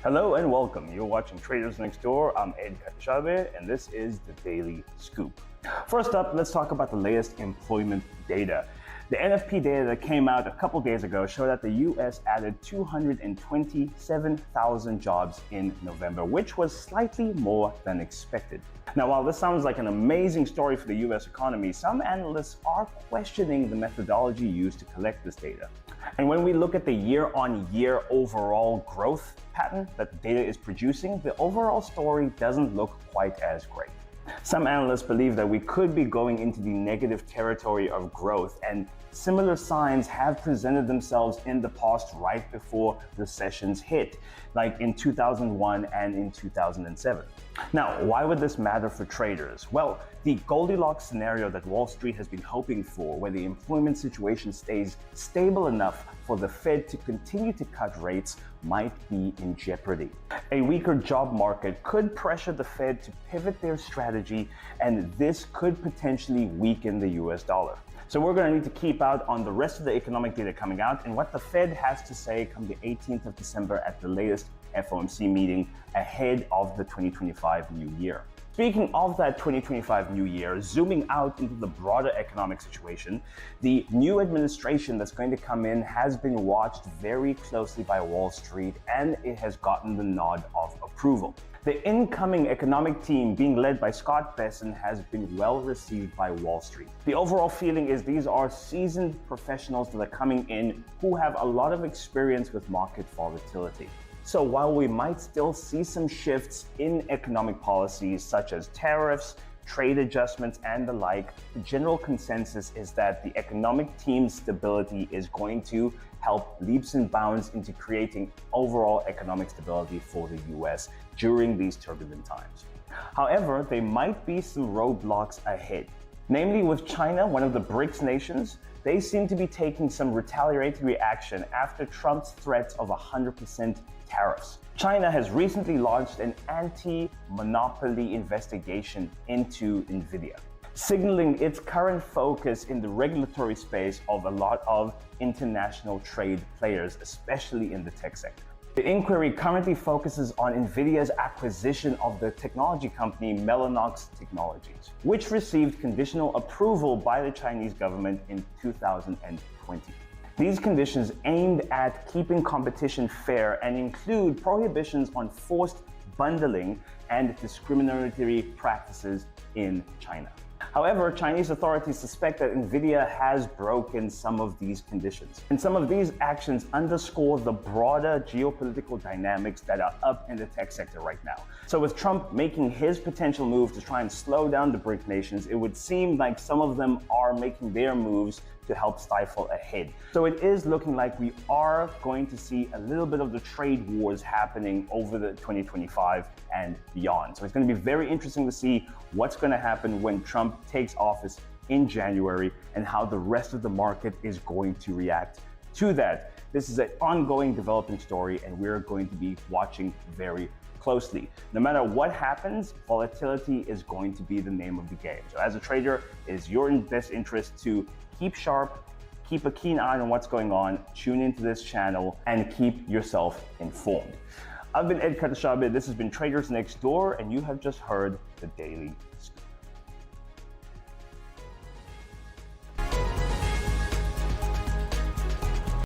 Hello and welcome. You're watching Traders Next Door. I'm Ed Katashabe, and this is the Daily Scoop. First up, let's talk about the latest employment data. The NFP data that came out a couple days ago showed that the US added 227,000 jobs in November, which was slightly more than expected. Now, while this sounds like an amazing story for the US economy, some analysts are questioning the methodology used to collect this data. And when we look at the year-on-year overall growth pattern that the data is producing, the overall story doesn't look quite as great. Some analysts believe that we could be going into the negative territory of growth, and similar signs have presented themselves in the past right before recessions hit, like in 2001 and in 2007. Now, why would this matter for traders? Well, the Goldilocks scenario that Wall Street has been hoping for, where the employment situation stays stable enough for the Fed to continue to cut rates, might be in jeopardy. A weaker job market could pressure the Fed to pivot their strategy, and this could potentially weaken the US dollar. So we're going to need to keep out on the rest of the economic data coming out and what the Fed has to say come the 18th of December at the latest FOMC meeting ahead of the 2025 new year. Speaking of that 2025 new year, zooming out into the broader economic situation, the new administration that's going to come in has been watched very closely by Wall Street, and it has gotten the nod of approval. The incoming economic team, being led by Scott Bessent, has been well received by Wall Street. The overall feeling is these are seasoned professionals that are coming in who have a lot of experience with market volatility. So while we might still see some shifts in economic policies such as tariffs, trade adjustments, and the like, the general consensus is that the economic team's stability is going to help leaps and bounds into creating overall economic stability for the US during these turbulent times. However, there might be some roadblocks ahead. Namely, with China, one of the BRICS nations, they seem to be taking some retaliatory action after Trump's threat of 100% tariffs. China has recently launched an anti-monopoly investigation into Nvidia, signaling its current focus in the regulatory space of a lot of international trade players, especially in the tech sector. The inquiry currently focuses on Nvidia's acquisition of the technology company Mellanox Technologies, which received conditional approval by the Chinese government in 2020. These conditions aimed at keeping competition fair and include prohibitions on forced bundling and discriminatory practices in China. However, Chinese authorities suspect that Nvidia has broken some of these conditions. And some of these actions underscore the broader geopolitical dynamics that are up in the tech sector right now. So with Trump making his potential move to try and slow down the BRIC nations, it would seem like some of them are making their moves to help stifle ahead. So it is looking like we are going to see a little bit of the trade wars happening over the 2025 and beyond. So it's going to be very interesting to see what's going to happen when Trump takes office in January and how the rest of the market is going to react to that. This is an ongoing developing story, and we're going to be watching very closely. No matter what happens, volatility is going to be the name of the game. So as a trader, it is your best interest to keep sharp, keep a keen eye on what's going on, tune into this channel, and keep yourself informed. I've been Ed Katashabe, this has been Traders Next Door, and you have just heard the Daily Scoop.